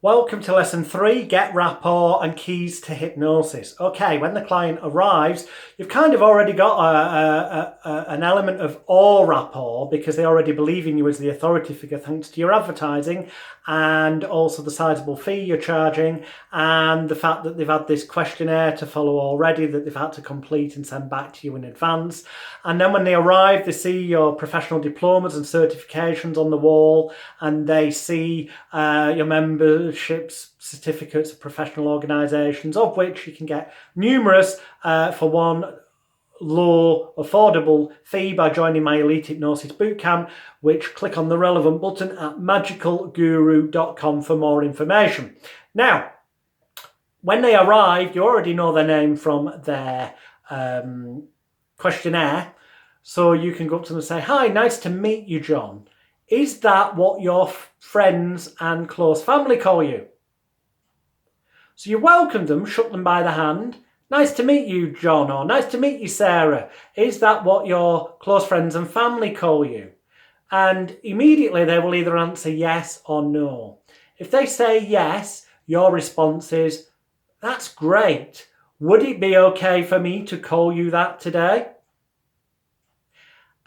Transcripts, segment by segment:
Welcome to lesson 3, Get Rapport and Keys to Hypnosis. Okay, when the client arrives, you've kind of already got an element of all rapport because they already believe in you as the authority figure thanks to your advertising and also the sizable fee you're charging and the fact that they've had this questionnaire to follow already that they've had to complete and send back to you in advance. And then when they arrive, they see your professional diplomas and certifications on the wall, and they see your memberships, certificates of professional organisations, of which you can get numerous for one low, affordable fee by joining my Elite Hypnosis Bootcamp, which click on the relevant button at magicalguru.com for more information. Now, when they arrive, you already know their name from their questionnaire, so you can go up to them and say, "Hi, nice to meet you, John. Is that what your friends and close family call you?" So you welcome them, shook them by the hand. "Nice to meet you, John," or "Nice to meet you, Sarah. Is that what your close friends and family call you?" And immediately they will either answer yes or no. If they say yes, your response is, "That's great. Would it be okay for me to call you that today?"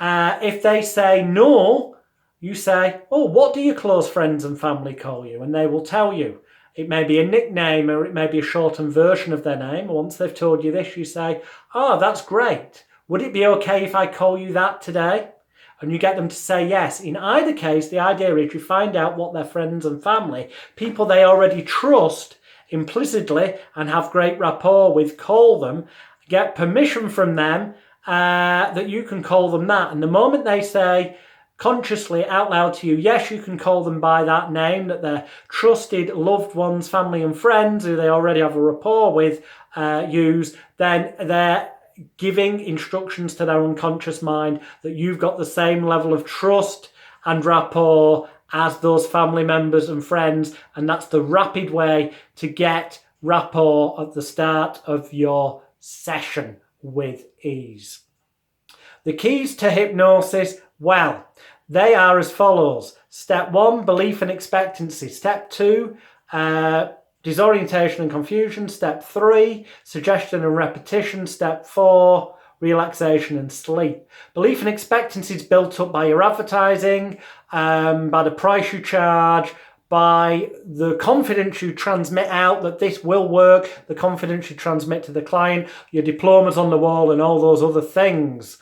If they say no, you say, "Oh, what do your close friends and family call you?" And they will tell you. It may be a nickname or it may be a shortened version of their name. Once they've told you this, you say, "Oh, that's great. Would it be okay if I call you that today?" And you get them to say yes. In either case, the idea is you find out what their friends and family, people they already trust implicitly and have great rapport with, call them, get permission from them that you can call them that. And the moment they say consciously out loud to you, yes, you can call them by that name that their trusted loved ones, family and friends who they already have a rapport with use, then they're giving instructions to their unconscious mind that you've got the same level of trust and rapport as those family members and friends, and that's the rapid way to get rapport at the start of your session with ease. The keys to hypnosis, well, they are as follows. Step 1, belief and expectancy. Step 2, disorientation and confusion. Step 3, suggestion and repetition. Step 4, relaxation and sleep. Belief and expectancy is built up by your advertising, by the price you charge, by the confidence you transmit out that this will work, the confidence you transmit to the client, your diplomas on the wall and all those other things.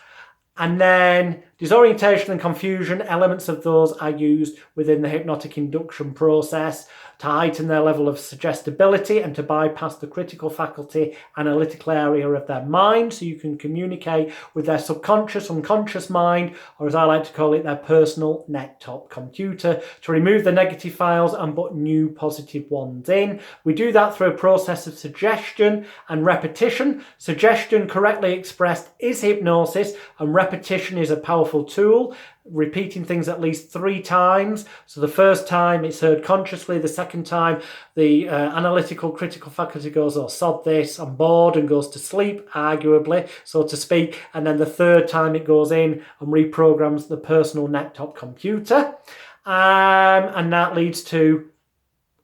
And then disorientation and confusion, elements of those are used within the hypnotic induction process to heighten their level of suggestibility and to bypass the critical faculty analytical area of their mind, so you can communicate with their subconscious, unconscious mind, or as I like to call it, their personal neck-top computer, to remove the negative files and put new positive ones in. We do that through a process of suggestion and repetition. Suggestion correctly expressed is hypnosis, and repetition is a powerful tool, repeating things at least 3 times. So the first time it's heard consciously, the second time the analytical critical faculty goes, "Oh, sod this, I'm bored," and goes to sleep, arguably, so to speak. And then the third time it goes in and reprograms the personal neck-top computer. And that leads to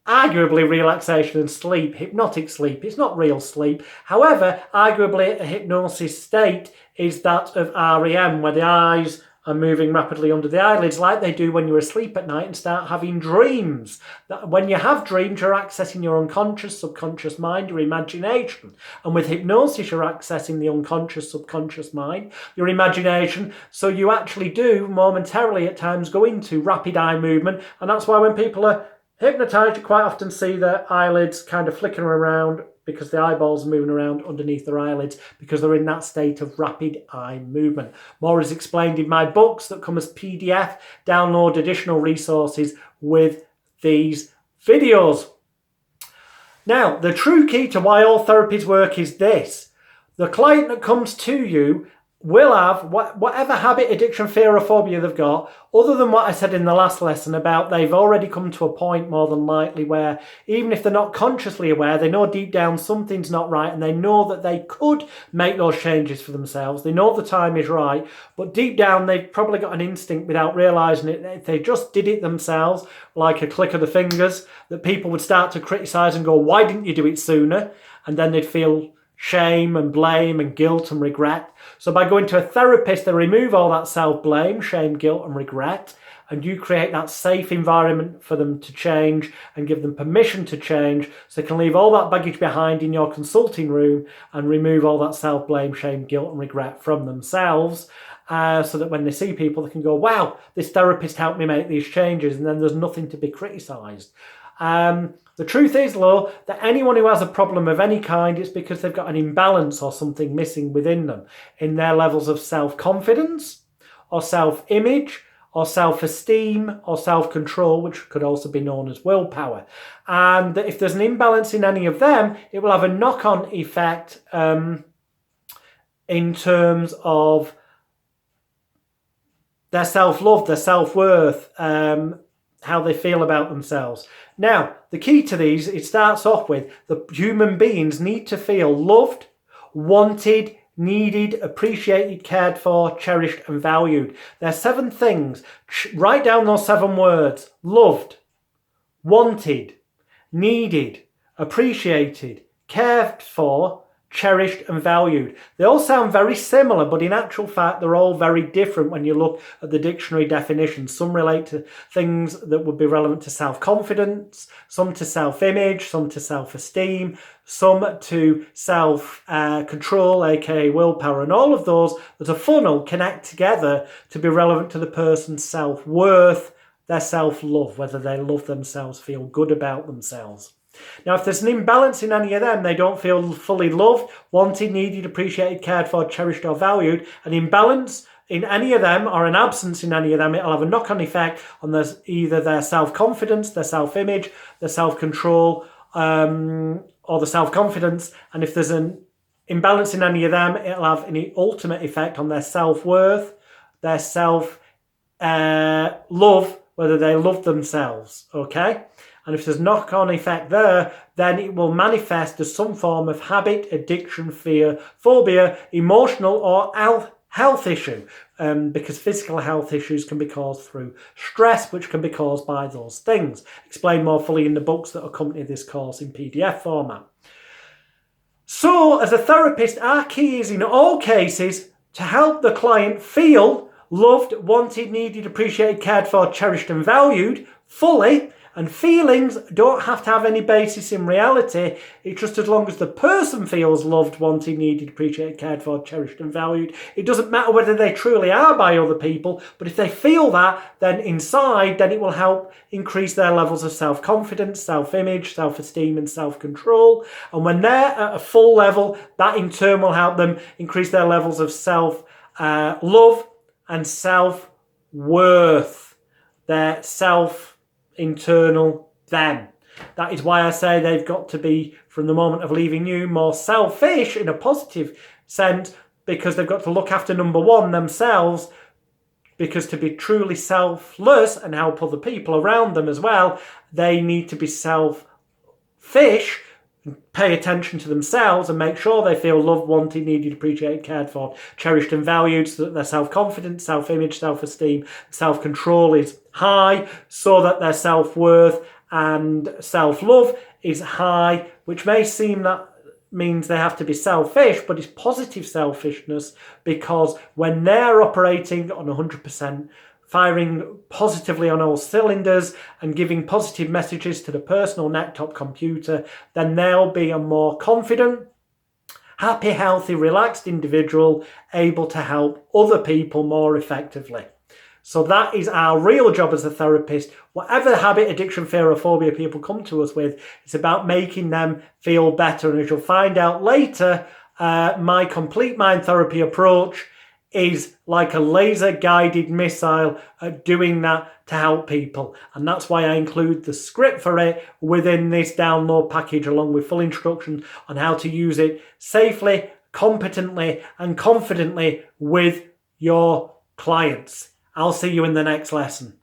arguably relaxation and sleep, hypnotic sleep. It's not real sleep. However, arguably a hypnosis state is that of REM, where the eyes are moving rapidly under the eyelids like they do when you're asleep at night and start having dreams. When you have dreams, you're accessing your unconscious, subconscious mind, your imagination. And with hypnosis, you're accessing the unconscious, subconscious mind, your imagination. So you actually do momentarily at times go into rapid eye movement. And that's why when people are hypnotized, you quite often see their eyelids kind of flickering around because the eyeballs are moving around underneath their eyelids because they're in that state of rapid eye movement. More is explained in my books that come as PDF. Download additional resources with these videos. Now, the true key to why all therapies work is this. The client that comes to you will have whatever habit, addiction, fear or phobia they've got, other than what I said in the last lesson about they've already come to a point more than likely where even if they're not consciously aware, they know deep down something's not right and they know that they could make those changes for themselves. They know the time is right, but deep down they've probably got an instinct without realising it. If they just did it themselves, like a click of the fingers, that people would start to criticise and go, why didn't you do it sooner? And then they'd feel shame and blame and guilt and regret. So by going to a therapist, they remove all that self-blame, shame, guilt and regret, and you create that safe environment for them to change and give them permission to change so they can leave all that baggage behind in your consulting room and remove all that self-blame, shame, guilt and regret from themselves, so that when they see people, they can go, wow, this therapist helped me make these changes, and then there's nothing to be criticised. The truth is, though, that anyone who has a problem of any kind, it's because they've got an imbalance or something missing within them in their levels of self-confidence or self-image or self-esteem or self-control, which could also be known as willpower. And if there's an imbalance in any of them, it will have a knock-on effect in terms of their self-love, their self-worth, how they feel about themselves. Now, the key to these, it starts off with the human beings need to feel loved, wanted, needed, appreciated, cared for, cherished and valued. There are 7 things. Write down those 7 words. Loved, wanted, needed, appreciated, cared for, cherished and valued. They all sound very similar, but in actual fact, they're all very different when you look at the dictionary definitions. Some relate to things that would be relevant to self-confidence, some to self-image, some to self-esteem, some to self-control, aka willpower, and all of those as a funnel connect together to be relevant to the person's self-worth, their self-love, whether they love themselves, feel good about themselves. Now, if there's an imbalance in any of them, they don't feel fully loved, wanted, needed, appreciated, cared for, cherished or valued, an imbalance in any of them or an absence in any of them, it'll have a knock-on effect on either their self-confidence, their self-image, their self-control, or the self-confidence. And if there's an imbalance in any of them, it'll have an ultimate effect on their self-worth, their self-love, whether they love themselves, okay? And if there's knock-on effect there, then it will manifest as some form of habit, addiction, fear, phobia, emotional or health issue. Because physical health issues can be caused through stress, which can be caused by those things. Explained more fully in the books that accompany this course in PDF format. So, as a therapist, our key is in all cases to help the client feel loved, wanted, needed, appreciated, cared for, cherished and valued fully. And feelings don't have to have any basis in reality. It's just as long as the person feels loved, wanted, needed, appreciated, cared for, cherished and valued. It doesn't matter whether they truly are by other people, but if they feel that, then inside, then it will help increase their levels of self-confidence, self-image, self-esteem and self-control. And when they're at a full level, that in turn will help them increase their levels of self-love and self-worth. Their internal them. That is why I say they've got to be, from the moment of leaving you, more selfish in a positive sense, because they've got to look after number one, themselves, because to be truly selfless and help other people around them as well, they need to be selfish, pay attention to themselves and make sure they feel loved, wanted, needed, appreciated, cared for, cherished and valued, so that their self-confidence, self-image, self-esteem, self-control is high, so that their self-worth and self-love is high, which may seem that means they have to be selfish, but it's positive selfishness, because when they're operating on 100%, firing positively on all cylinders and giving positive messages to the personal laptop computer, then they'll be a more confident, happy, healthy, relaxed individual, able to help other people more effectively. So that is our real job as a therapist. Whatever habit, addiction, fear or phobia people come to us with, it's about making them feel better. And as you'll find out later, my complete mind therapy approach is like a laser-guided missile at doing that to help people. And that's why I include the script for it within this download package, along with full instructions on how to use it safely, competently and confidently with your clients. I'll see you in the next lesson.